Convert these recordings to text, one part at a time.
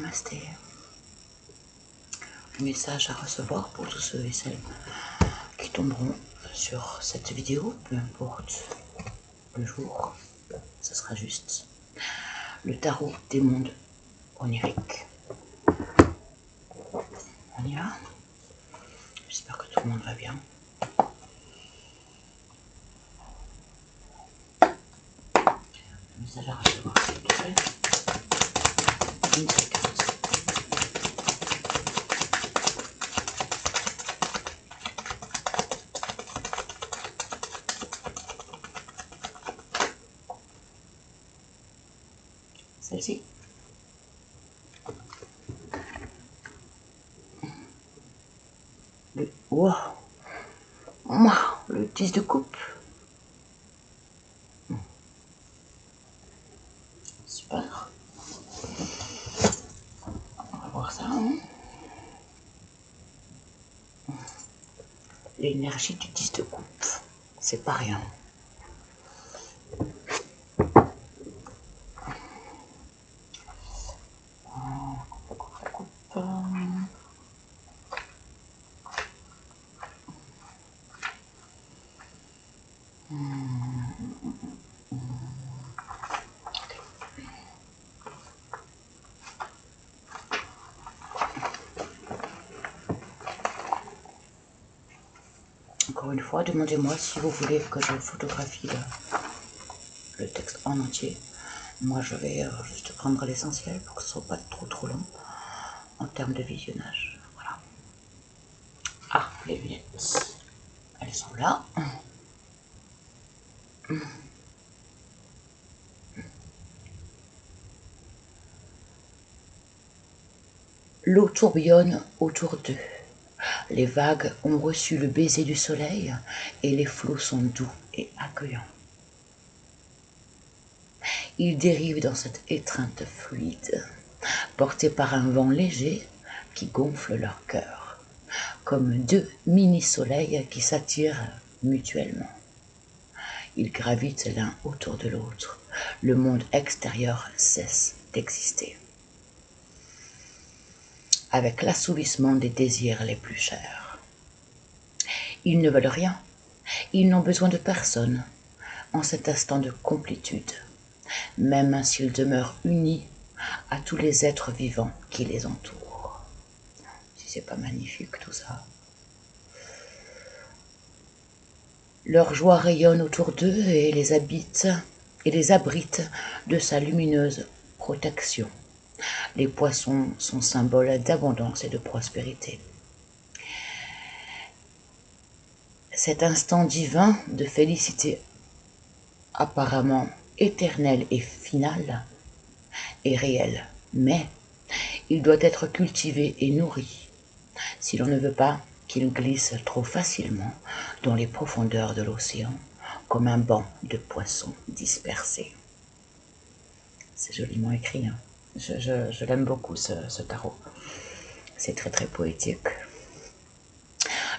Namasté. Message à recevoir pour tous ceux et celles qui tomberont sur cette vidéo, peu importe le jour, ça sera juste le tarot des mondes oniriques. On y va. J'espère que tout le monde va bien. Le message à recevoir, s'il vous plaît. Une seule carte. Celle-ci. Wow. Le 10 de coupe. Super. On va voir ça. L'énergie du 10 de coupe. C'est pas rien. Encore une fois, demandez-moi si vous voulez que je photographie le texte en entier. Moi, je vais juste prendre l'essentiel pour que ce soit pas trop long en termes de visionnage. Voilà. Ah, les lunettes. Elles sont là. L'eau tourbillonne autour d'eux. Les vagues ont reçu le baiser du soleil et les flots sont doux et accueillants. Ils dérivent dans cette étreinte fluide, portés par un vent léger qui gonfle leur cœur, comme deux mini-soleils qui s'attirent mutuellement. Ils gravitent l'un autour de l'autre. Le monde extérieur cesse d'exister. Avec l'assouvissement des désirs les plus chers. Ils ne veulent rien. Ils n'ont besoin de personne en cet instant de complétude, même s'ils demeurent unis à tous les êtres vivants qui les entourent. Si c'est pas magnifique tout ça. Leur joie rayonne autour d'eux et les abrite de sa lumineuse protection. Les poissons sont symboles d'abondance et de prospérité. Cet instant divin de félicité apparemment éternel et final est réel, mais il doit être cultivé et nourri si l'on ne veut pas qu'il glisse trop facilement dans les profondeurs de l'océan comme un banc de poissons dispersés. C'est joliment écrit, hein. Je l'aime beaucoup ce tarot. C'est très poétique.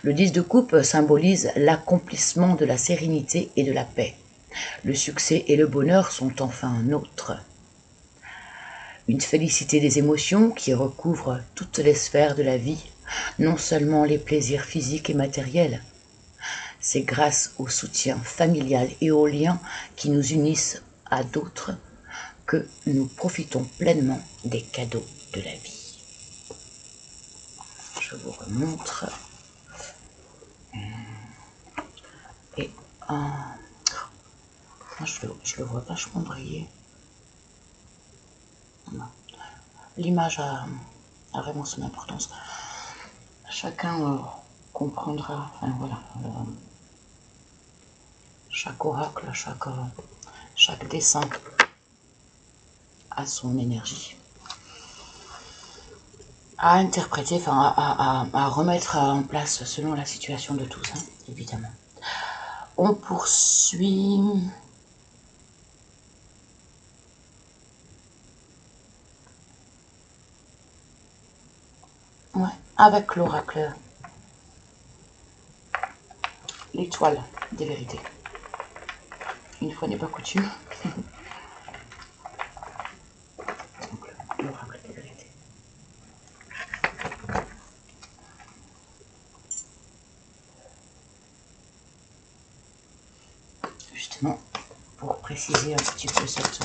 Le 10 de coupe symbolise l'accomplissement de la sérénité et de la paix. Le succès et le bonheur sont enfin nôtres. Une félicité des émotions qui recouvre toutes les sphères de la vie, non seulement les plaisirs physiques et matériels. C'est grâce au soutien familial et aux liens qui nous unissent à d'autres que nous profitons pleinement des cadeaux de la vie. Je vous remontre. Et moi, je le vois vachement briller. L'image a vraiment son importance. Chacun comprendra, enfin voilà, chaque oracle, chaque dessin a son énergie à interpréter, enfin à remettre en place selon la situation de tous, hein, évidemment. On poursuit. Ouais, avec l'oracle. L'étoile des vérités. Une fois n'est pas coutume. Donc, l'oracle des vérités. maintenant pour préciser un petit peu cette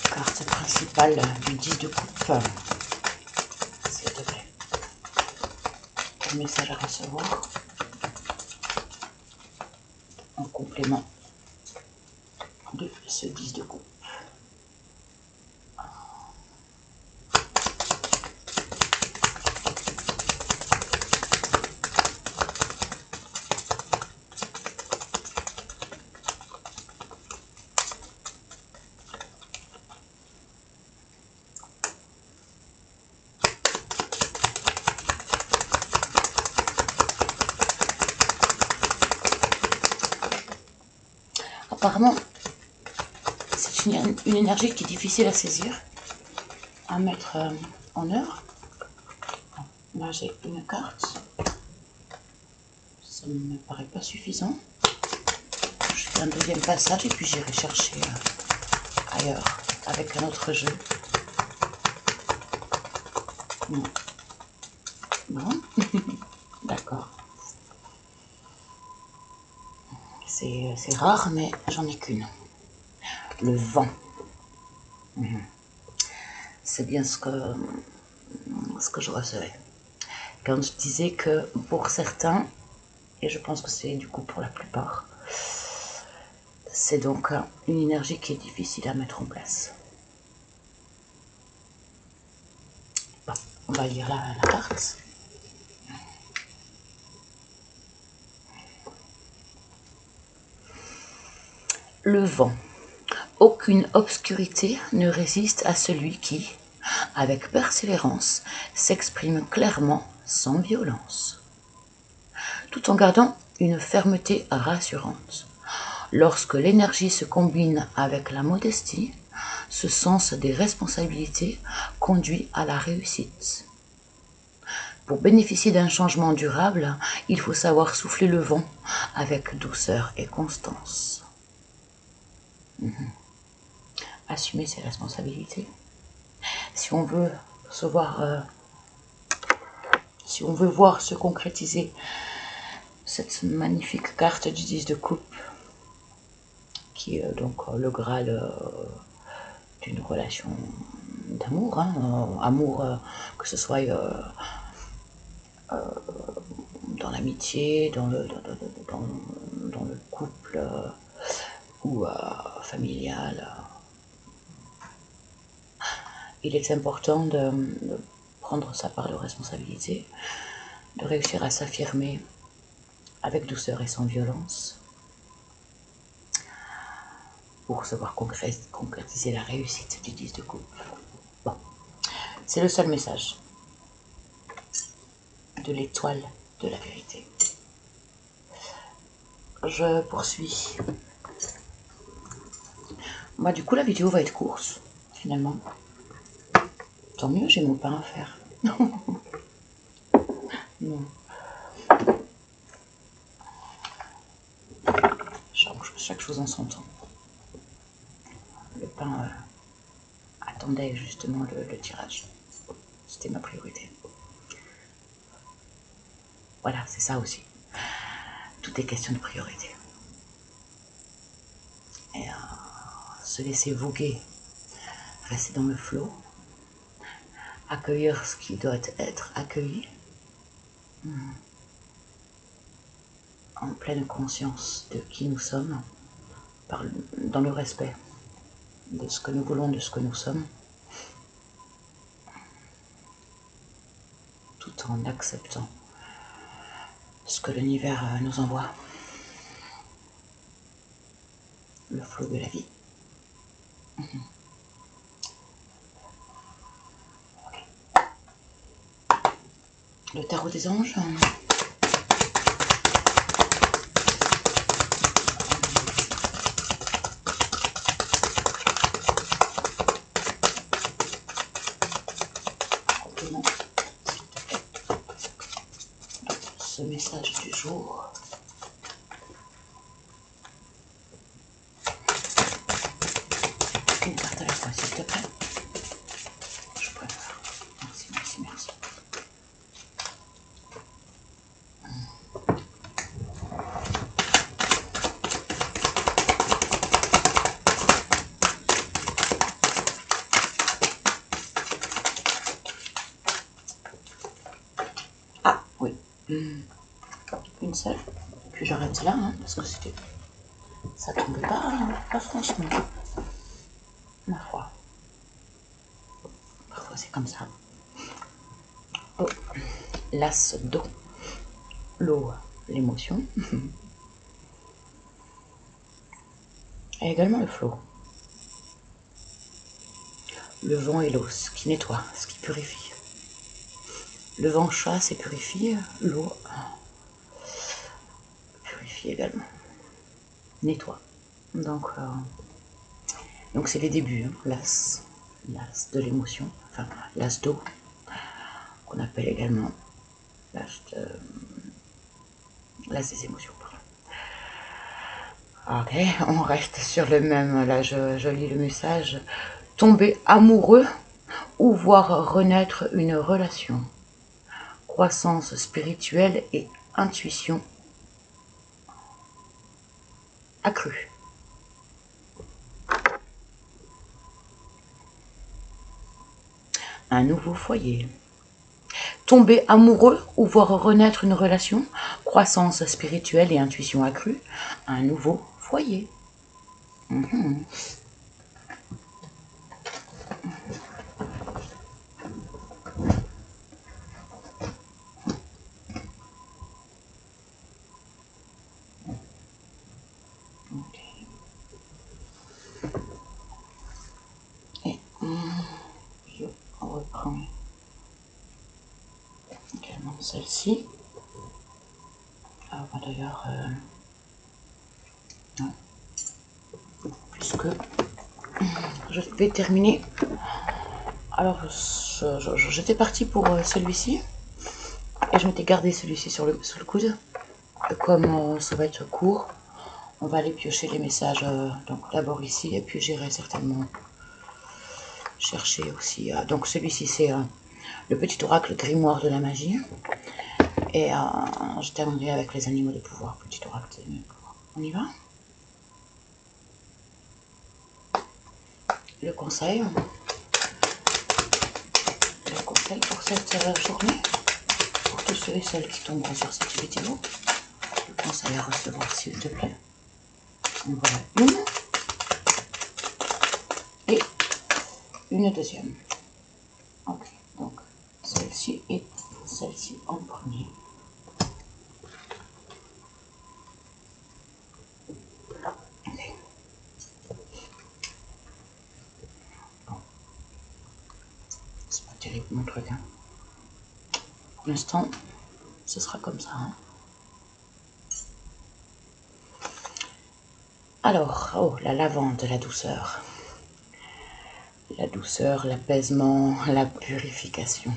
carte principale du 10 de coupe. S'il te plaît. Quel message à recevoir en complément de ce 10 de coupe. Apparemment, c'est une énergie qui est difficile à saisir, à mettre en œuvre. Là, j'ai une carte. Ça ne me paraît pas suffisant. Je fais un deuxième passage et puis j'irai chercher ailleurs avec un autre jeu. Non. Non. D'accord. C'est rare, mais j'en ai qu'une. Le vent. C'est bien ce que je recevais. Quand je disais que pour certains, et je pense que c'est du coup pour la plupart, c'est donc une énergie qui est difficile à mettre en place. Bon, on va lire la carte. Le vent. Aucune obscurité ne résiste à celui qui, avec persévérance, s'exprime clairement sans violence, tout en gardant une fermeté rassurante. Lorsque l'énergie se combine avec la modestie, ce sens des responsabilités conduit à la réussite. Pour bénéficier d'un changement durable, il faut savoir souffler le vent avec douceur et constance. Assumer ses responsabilités. Si on veut si on veut voir se concrétiser cette magnifique carte du 10 de coupe, qui est donc le Graal d'une relation d'amour, amour que ce soit dans l'amitié, dans le couple ou familial. Il est important de prendre sa part de responsabilité, de réussir à s'affirmer avec douceur et sans violence pour se voir concrétiser la réussite du 10 de coupe. Bon, c'est le seul message de l'étoile de la vérité. Je poursuis. Bah, du coup, la vidéo va être courte, finalement. Tant mieux, j'ai mon pain à faire. Non. Chaque chose en son temps. Le pain attendait justement le tirage. C'était ma priorité. Voilà, c'est ça aussi. Tout est question de priorité. Et se laisser voguer, rester dans le flot, accueillir ce qui doit être accueilli, en pleine conscience de qui nous sommes, dans le respect de ce que nous voulons, de ce que nous sommes, tout en acceptant ce que l'univers nous envoie, le flot de la vie. Okay. Le tarot des anges. Ce message du jour. Une carte à la fois, s'il te plaît. Je préfère. Merci, merci, merci. Une seule. Puis j'arrête là, hein, parce que c'était... ça tombait pas franchement. Ma foi. Parfois c'est comme ça. Oh, l'as d'eau. L'eau, l'émotion. Et également le flot. Le vent et l'eau, ce qui nettoie, ce qui purifie. Le vent chasse et purifie. L'eau purifie également. Nettoie. Donc c'est les débuts, hein. L'as de l'émotion, enfin l'as d'eau, qu'on appelle également l'as des émotions. Ok, on reste sur le même, là je lis le message. Tomber amoureux ou voir renaître une relation. Croissance spirituelle et intuition accrue. Un nouveau foyer. Tomber amoureux ou voir renaître une relation. Croissance spirituelle et intuition accrue. Un nouveau foyer. Et je reprends également celle-ci. D'ailleurs, puisque je vais terminer. Alors, j'étais partie pour celui-ci et je m'étais gardé celui-ci sur le coude. Comme ça va être court, on va aller piocher les messages donc d'abord ici et puis j'irai certainement chercher aussi. Donc celui-ci c'est le petit oracle grimoire de la magie et je terminerai avec les animaux de pouvoir, petit oracle des animaux de pouvoir. On y va? Le conseil pour cette journée, pour tous ceux et celles qui tomberont sur cette vidéo, le conseil à recevoir s'il te plaît. En voilà une et une deuxième. Ok, donc celle-ci et celle-ci en premier. Okay. Bon. C'est pas terrible mon truc, hein. Pour l'instant, ce sera comme ça, hein. Alors, oh, la lavande, la douceur. La douceur, l'apaisement, la purification.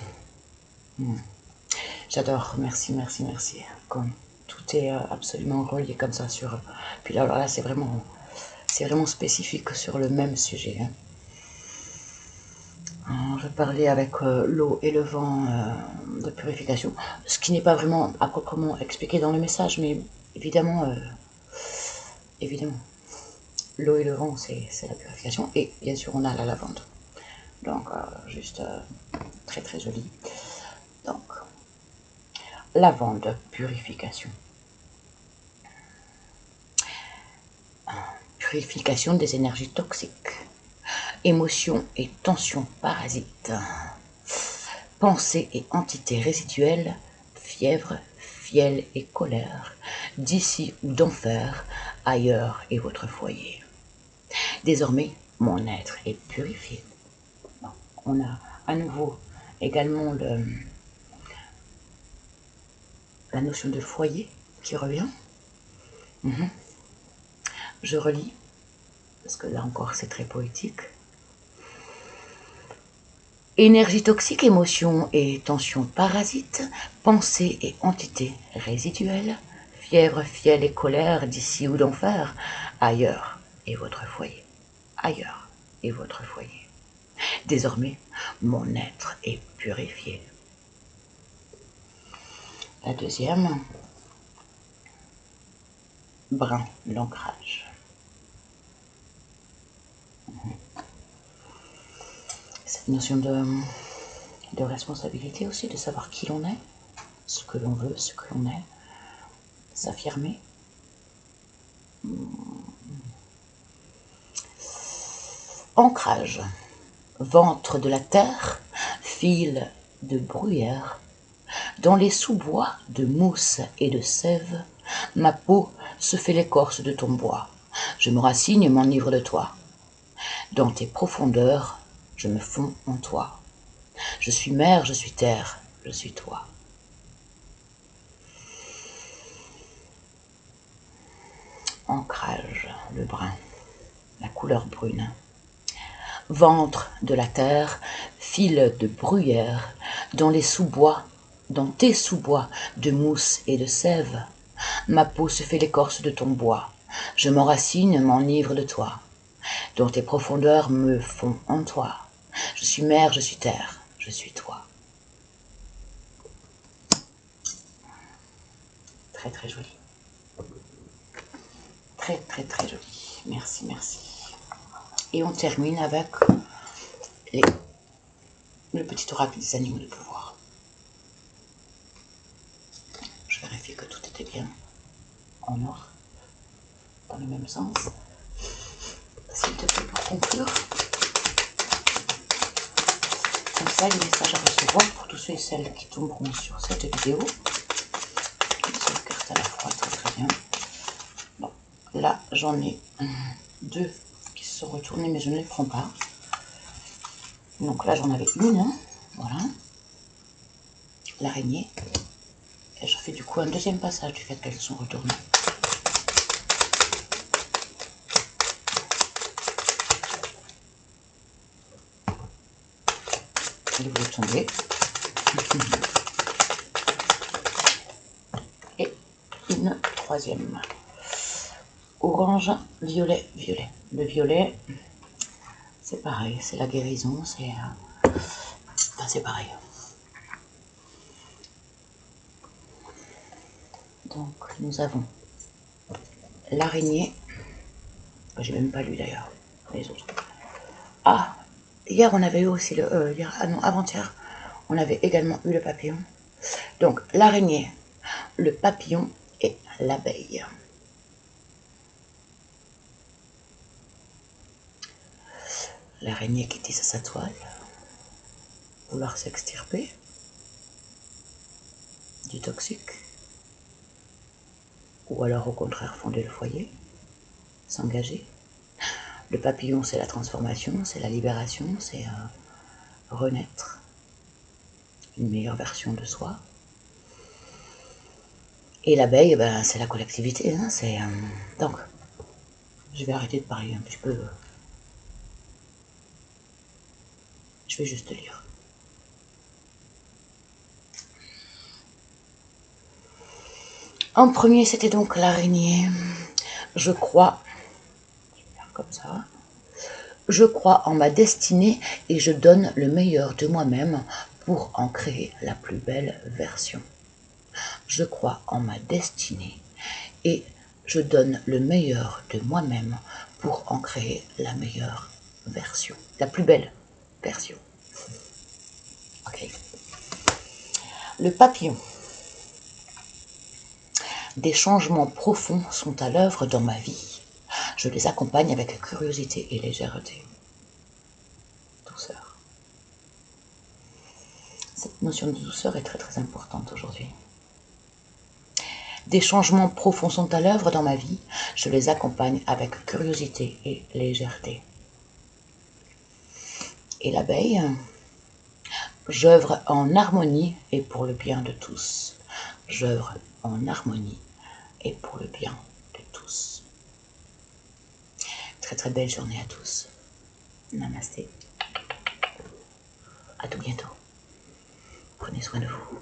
J'adore, merci, merci, merci. Comme tout est absolument relié comme ça sur... Puis là, alors là, c'est vraiment spécifique sur le même sujet, hein. Je parlais avec l'eau et le vent de purification, ce qui n'est pas vraiment à proprement expliqué dans le message, mais évidemment, l'eau et le vent, c'est la purification, et bien sûr, on a la lavande. Donc, juste très très joli. Donc, lavande, purification. Purification des énergies toxiques. Émotions et tensions parasites. Pensées et entités résiduelles. Fièvre, fiel et colère. D'ici ou d'enfer, ailleurs est votre foyer. Désormais, mon être est purifié. Bon, on a à nouveau également la notion de foyer qui revient. Je relis, parce que là encore c'est très poétique. Énergie toxique, émotions et tensions parasites, pensées et entités résiduelles, fièvre, fiel et colère d'ici ou d'enfer, ailleurs est votre foyer. Ailleurs est votre foyer. Désormais, mon être est purifié. La deuxième, brin, l'ancrage. Cette notion de responsabilité aussi, de savoir qui l'on est, ce que l'on veut, ce que l'on est, s'affirmer. Ancrage. Ventre de la terre, fil de bruyère. Dans les sous-bois de mousse et de sève, ma peau se fait l'écorce de ton bois. Je me rassigne, m'enivre de toi. Dans tes profondeurs, je me fonds en toi. Je suis mer, je suis terre, je suis toi. Ancrage, le brun, la couleur brune. Ventre de la terre, fil de bruyère, dans les sous-bois, dans tes sous-bois de mousse et de sève, ma peau se fait l'écorce de ton bois. Je m'enracine, m'enivre de toi. Dans tes profondeurs me fond en toi. Je suis mer, je suis terre, je suis toi. Très très joli. Très très très joli. Merci, merci. Et on termine avec le petit oracle des animaux de pouvoir. Je vérifie que tout était bien en ordre, dans le même sens. S'il te plaît, pour conclure. Comme ça, les messages à recevoir pour tous ceux et celles qui tomberont sur cette vidéo. Une seule carte à la fois, très très bien. Bon, là, j'en ai deux qui se sont retournés, mais je ne les prends pas. Donc là, j'en avais une, hein, voilà. L'araignée. Et je fais du coup un deuxième passage du fait qu'elles sont retournées. Elle voulait tomber. Et une troisième. Orange, violet, violet. Le violet, c'est pareil, c'est la guérison, c'est pareil. Donc nous avons l'araignée. J'ai même pas lu d'ailleurs les autres. Ah, hier on avait eu aussi le avant-hier, on avait également eu le papillon. Donc l'araignée, le papillon et l'abeille. L'araignée qui tisse sa toile, vouloir s'extirper du toxique, ou alors au contraire fonder le foyer, s'engager. Le papillon, c'est la transformation, c'est la libération, c'est renaître, une meilleure version de soi. Et l'abeille, ben, c'est la collectivité, hein, c'est donc je vais arrêter de parler un petit peu. Je vais juste lire. En premier, c'était donc l'araignée. Je crois, je vais faire comme ça. Je crois en ma destinée et je donne le meilleur de moi-même pour en créer la plus belle version. Je crois en ma destinée et je donne le meilleur de moi-même pour en créer la meilleure version, la plus belle version. Ok. Le papillon. Des changements profonds sont à l'œuvre dans ma vie. Je les accompagne avec curiosité et légèreté. Douceur. Cette notion de douceur est très très importante aujourd'hui. Des changements profonds sont à l'œuvre dans ma vie. Je les accompagne avec curiosité et légèreté. Et l'abeille, j'œuvre en harmonie et pour le bien de tous. J'œuvre en harmonie et pour le bien de tous. Très très belle journée à tous. Namasté. À tout bientôt. Prenez soin de vous.